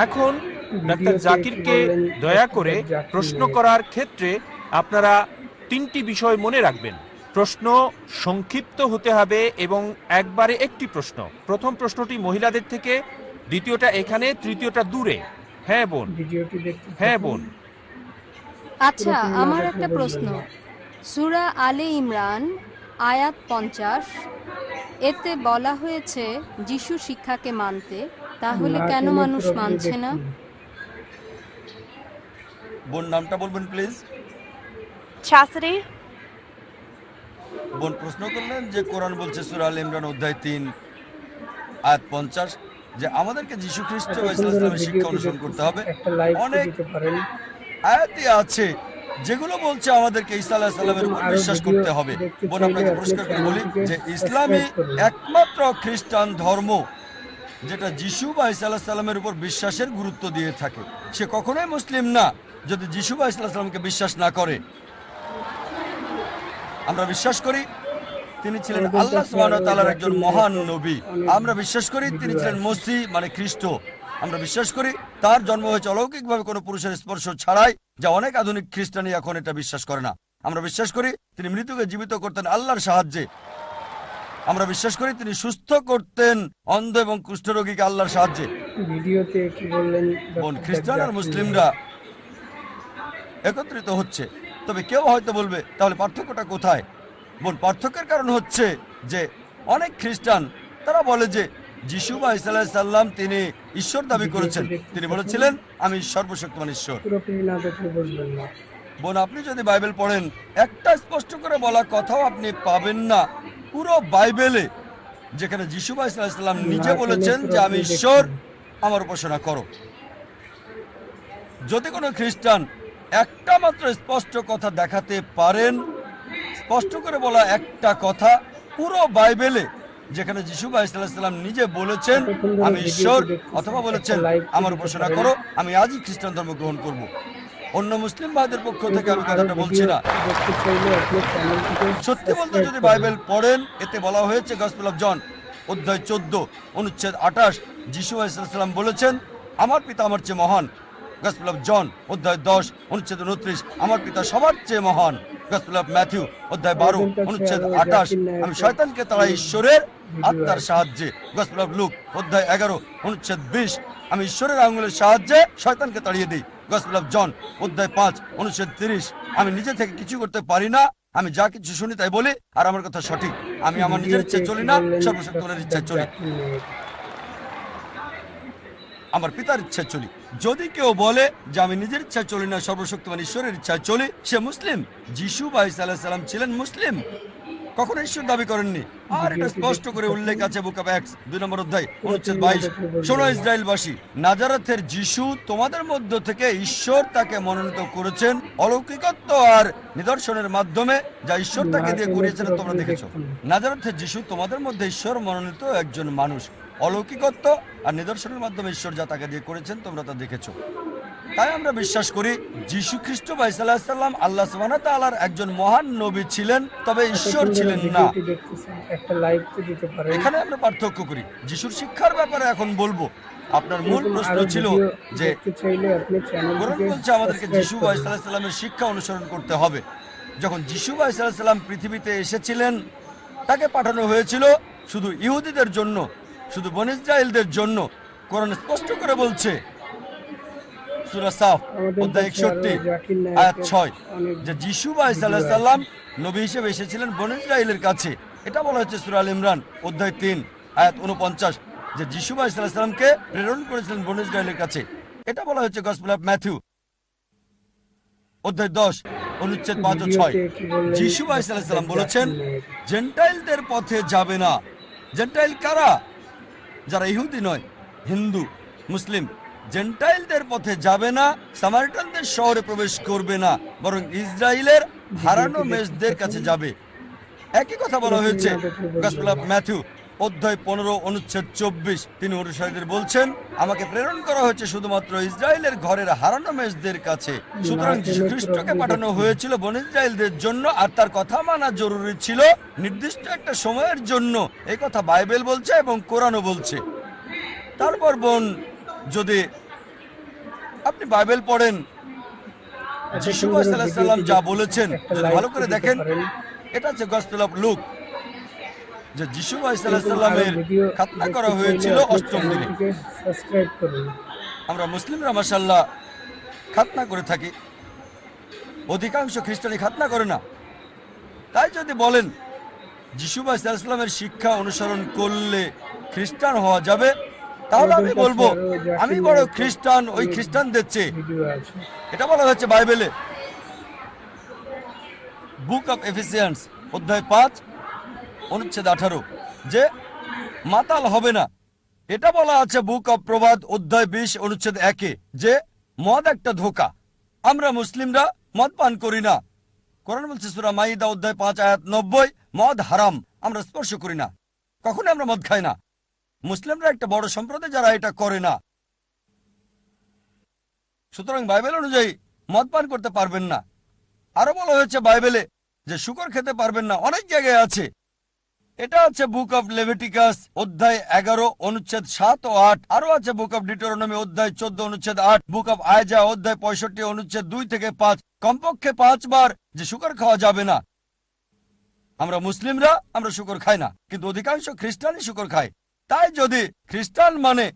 এখন ডাক্তার জাকিরকে দয়া করে প্রশ্ন করার ক্ষেত্রে আপনারা তিনটি বিষয় মনে রাখবেন। প্রশ্ন সংক্ষিপ্ত হতে হবে এবং একবারে একটি প্রশ্ন। প্রথম প্রশ্নটি মহিলাদের থেকে, দ্বিতীয়টা এখানে, তৃতীয়টা দূরে। হ্যাঁ বোন, হ্যাঁ বোন। আচ্ছা, আমার একটা প্রশ্ন। সূরা আলে ইমরান আয়াত 50, এতে বলা হয়েছে যিশু শিক্ষাকে মানতে, তাহলে কেন মানুষ মানছে না? বোন নামটা বলবেন প্লিজ। Chastity? বোন প্রশ্ন করলেন যে কোরআন বলছে সূরা আল ইমরান অধ্যায় 3 আয়াত 50 যে আমাদেরকে যীশু খ্রিস্ট ও ইসলামের শিক্ষা অনুসরণ করতে হবে। অনেক আয়াতই আছে যেগুলো বলছে আমাদেরকে ঈসা আলাইহিস সালামের উপর বিশ্বাস করতে হবে। বোন আপনাকে পরিষ্কার করে বলি যে ইসলামই একমাত্র খ্রিস্টান ধর্ম যেটা যিশু বা ঈসা আলাইহিস সালামের উপর বিশ্বাসের গুরুত্ব দিয়ে থাকে। সে কখনোই মুসলিম না যদি যিশু বা ঈসা আলাইহিস সালামকে বিশ্বাস না করে। আমরা বিশ্বাস করি তিনি ছিলেন আল্লাহ সুবহানাহু ওয়া তাআলার একজন মহান নবী। আমরা বিশ্বাস করি তিনি ছিলেন মসিহ মানে খ্রিস্ট। আমরা বিশ্বাস করি তার জন্ম হয়েছে অলৌকিকভাবে কোনো পুরুষের স্পর্শ ছাড়াই, যা অনেক আধুনিক খ্রিস্টানই এখন এটা বিশ্বাস করে না। আমরা বিশ্বাস করি তিনি মৃতকে জীবিত করতেন আল্লাহর সাহায্যে। আমরা বিশ্বাস করি তিনি সুস্থ করতেন অন্ধ এবং কুষ্ঠরোগীকে আল্লাহর সাহায্যে। ভিডিওতে কি বললেন? বোন খ্রিস্টান আর মুসলিমরা একত্রিত হচ্ছে, তবে কেউ হয়তো বলবে তাহলে পার্থক্যটা কোথায়? বোন পার্থক্যের কারণ হচ্ছে যে অনেক খ্রিস্টান তারা বলে যে যিশু বা ঈসা আলাইহিস সালাম তিনি ঈশ্বর দাবি করেছেন। তিনি বলেছিলেন আমি সর্বশক্তিমান ঈশ্বর। পুরোপুরি না দেখলে বুঝবেন না। বোন আপনি যদি বাইবেল পড়েন একটা স্পষ্ট করে বলা কথাও আপনি পাবেন না পুরো বাইবেলে যেখানে যিশু বা ঈসা আলাইহিস সালাম নিজে বলেছেন যে আমি ঈশ্বর, আমার উপাসনা করো। যদি কোনো খ্রিস্টান একটা মাত্র স্পষ্ট কথা দেখাতে পারেন, স্পষ্ট করে বলা একটা কথা পুরো বাইবেলে যেখানে যিশু বা ঈসা আলাইহিস সালাম নিজে বলেছেন আমি ঈশ্বর, অথবা বলেছেন আমার উপাসনা করো, আমি আজই খ্রিস্টান ধর্ম গ্রহণ করব। অন্য মুসলিম ভাইদের পক্ষ থেকে আমি কথাটা বলছি না। সত্যি বলতে যদি বাইবেল পড়েন এতে বলা হয়েছে গসপেল অফ জন অধ্যায় 14 অনুচ্ছেদ 28 যিশু আলাইহিস সালাম বলেছেন আমার পিতা আমার চেয়ে মহান। গসপেল অফ জন অধ্যায় 10 অনুচ্ছেদ 29 আমার পিতা সবার চেয়ে মহান। গসপেল অফ ম্যাথিউ অধ্যায় 12 অনুচ্ছেদ 28 আমি শয়তানকে তাড়াই ঈশ্বরের আত্মার সাহায্যে। গসপেল অফ লুক অধ্যায় 11 অনুচ্ছেদ 20 আমি ঈশ্বরের আঙুলের সাহায্যে শয়তানকে তাড়িয়ে দিই। গসপেল অফ জন অধ্যায় 5 অনুচ্ছেদ 30 আমি নিজে থেকে কিছু করতে পারি না, আমি যা কিছু শুনি তাই বলি আর আমার কথা সঠিক। আমি আমার নিজের ইচ্ছায় চলি না, সর্বশক্তিমানের ইচ্ছায় চলি, আমার পিতার ইচ্ছায় চলি। যদি কেউ বলে যে আমি নিজের ইচ্ছায় চলি না, সর্বশক্তিমান ঈশ্বরের ইচ্ছায় চলি, সে মুসলিম। যিশু বা ঈসা আলাইহিস সালাম ছিলেন মুসলিম, কখনো ঈশ্বর দাবি করেননি। আর এটা স্পষ্ট করে উল্লেখ আছে বুক অফ অ্যাক্টস 2 নম্বর অধ্যায় অনুচ্ছেদ 22 শোনো ইসরায়েলবাসী, নাজারেথের যিশু তোমাদের মধ্য থেকে ঈশ্বর তাকে মনোনীত করেছেন অলৌকিকত্ব আর নিদর্শনের মাধ্যমে, যা ঈশ্বর তাকে দিয়ে করিয়েছেন তোমরা দেখেছো। নাজারেথের যিশু তোমাদের মধ্যে ঈশ্বর মনোনীত একজন মানুষ, অলৌকিকত্ব আর নিদর্শনের মাধ্যমে ঈশ্বর যা তাকে দিয়ে করেছেন তোমরা তা দেখেছো। তাই আমরা বিশ্বাস করি যিশু খ্রিস্ট বা ঈসা আলাইহিস সালাম আল্লাহ সুবহানাহু ওয়া তাআলার একজন মহান নবী ছিলেন, তবে ঈশ্বর ছিলেন না। এখানে আমরা পার্থক্য করি। যিশুর শিক্ষার ব্যাপারে এখন বলবো। আপনার মূল প্রশ্ন ছিল যে কোরআন বলছে আমাদেরকে যিশু বা ঈসা আলাইহিস সালামের শিক্ষা অনুসরণ করতে হবে। যখন যিশু বা ঈসা আলাইহিস সালাম পৃথিবীতে এসেছিলেন তাকে পাঠানো হয়েছিল শুধু ইহুদিদের জন্য, শুধু বনী ইসরায়েলদের জন্য। কোরআন স্পষ্ট করে বলছে সূরা সাফ অধ্যায় 61 আয়াত 6 যে যিশু বা ঈসা আলাইহিস সালাম নবী হিসেবে এসেছিলেন বনী ইসরায়েলের কাছে। এটা বলা হচ্ছে সূরা আল ইমরান অধ্যায় 3 আয়াত 49 যে যিশু বা ঈসা আলাইহিস সালামকে প্রেরণ করেছিলেন বনী ইসরায়েলের কাছে। এটা বলা হচ্ছে গসপেল অফ ম্যাথিউ অধ্যায় 10 অনুচ্ছেদ 5 ও 6 যিশু বা ঈসা আলাইহিস সালাম বলেছেন জেন্টাইলদের পথে যাবে না। জেন্টাইল কারা? যারা ইহুদি নয়, হিন্দু, মুসলিম। জেন্টাইলদের পথে যাবে না, সামারিটানদের শহরে প্রবেশ করবে না, বরং ইসরায়েলের হারানো মেষদের কাছে যাবে। একই কথা বলা হয়েছে গসপেল অফ ম্যাথিউ অধ্যায় 15 অনুচ্ছেদ 24 তিনি অনুসারীদের বলছেন আমাকে প্রেরণ করা হয়েছে শুধুমাত্র ইসরায়েলের ঘরের হারানো মেষদের কাছে। সুতরাং যীশু খ্রিস্টকে পাঠানো হয়েছিল বনী ইসরায়েলদের জন্য, আর তার কথা মানা জরুরি ছিল নির্দিষ্ট একটা সময়ের জন্য। এই কথা বাইবেল বলছে এবং কোরআনও বলছে। তারপর বোন যদি আপনি বাইবেল পড়েন, যিশু আলাইহিস সালাম যা বলেছেন যদি ভালো করে দেখেন, এটা হচ্ছে গসপেল অফ লুক, যে যিশু আলাইহিস সালামের খাতনা করা হয়েছিল 8ম দিনে। সাবস্ক্রাইব করুন। আমরা মুসলিমরা মাশাআল্লাহ খাতনা করে থাকি, অধিকাংশ খ্রিস্টানি খাতনা করে না। তাই যদি বলেন যিশু আলাইহিস সালামের শিক্ষা অনুসরণ করলে খ্রিস্টান হওয়া যাবে, তাহলে আমি বলবো আমি বড় খ্রিস্টান ওই খ্রিস্টানদের চেয়ে। ভিডিও আছে। এটা বলা হচ্ছে বাইবেলে, বুক অফ এফিসিয়ান্স অধ্যায় 5 অনুচ্ছেদ 18, যে মাতাল হবে না। এটা বলা আছে বুক অফ প্রবাদ অধ্যায় 20 অনুচ্ছেদ 1, যে মদ একটা ধোঁকা। আমরা মুসলিমরা মদ পান করি না। কোরআন বলছে সূরা মাইদা অধ্যায় 5 আয়াত 90, মদ হারাম, আমরা স্পর্শ করি না, কখনোই আমরা মদ খাই না। মুসলিমরা একটা বড় সম্প্রদায় যারা এটা করে না। সুতরাং বাইবেল অনুযায়ী মদ পান করতে পারবেন না। আরো বলা হয়েছে বাইবেলে যে শূকর খেতে পারবেন না, অনেক জায়গায় আছে। এটা আছে বুক অফ লেভিটিকাস অধ্যায় 11 অনুচ্ছেদ 7 ও 8। আরো আছে বুক অফ ডিউটেরোনমি অধ্যায় 14 অনুচ্ছেদ 8, বুক অফ আইজা অধ্যায় 65 অনুচ্ছেদ 2 থেকে 5। কমপক্ষে 5 বার যে শূকর খাওয়া যাবে না। আমরা মুসলিমরা আমরা শূকর খাই না, কিন্তু অধিকাংশ খ্রিস্টানই শূকর খায়। তাই যদি খ্রিস্টান মানে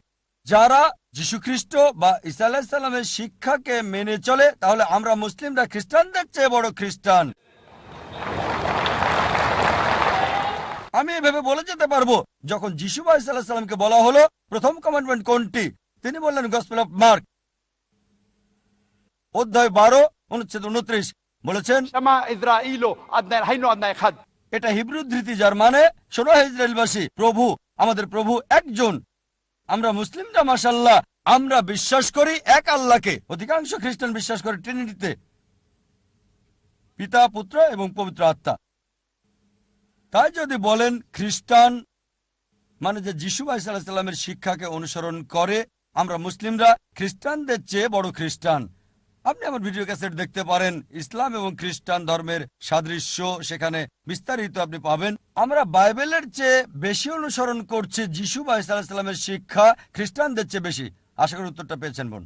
যারা যীশু খ্রিস্ট বা ঈসা আলাইহিস সালামের শিক্ষাকে মেনে চলে, তাহলে আমরা মুসলিমরা খ্রিস্টানদের চেয়ে বড় খ্রিস্টান। আমি এভাবে বলে যেতে পারবো, যখন যিশু আলাইহিস সালামকে বলা হলো প্রথম কমান্ডমেন্ট কোনটি, তিনি বললেন গসপেল অফ মার্ক অধ্যায় 12 অনুচ্ছেদ 29 বলেছেন, שמע ইসরাঈলো আদনাই হাইনো আদনাই খাদ। এটা হিব্রু ধৃতি, যার মানে শোনো হে ইসরায়েলবাসী, প্রভু আমাদের প্রভু একজন। আমরা মুসলিমরা মাশাআল্লাহ আমরা বিশ্বাস করি এক আল্লাহকে। অধিকাংশ খ্রিস্টান বিশ্বাস করে ট্রিনিটিতে, পিতা পুত্র এবং পবিত্র আত্মা। তাই যদি বলেন খ্রিস্টান মানে যে যিশু আলাইহিস সালামের শিক্ষাকে অনুসরণ করে, আমরা মুসলিমরা খ্রিস্টানদের চেয়ে বড় খ্রিস্টান। আপনি আমার ভিডিও ক্যাসেট দেখতে পারেন, ইসলাম এবং খ্রিস্টান ধর্মের সাদৃশ্য, সেখানে বিস্তারিত আপনি পাবেন। আমরা বাইবেলের চেয়ে বেশি অনুসরণ করছি যিশু আলাইহিস সালামের শিক্ষা, খ্রিস্টানদের চেয়ে বেশি। আশা করি উত্তরটা পেয়েছেন বোন।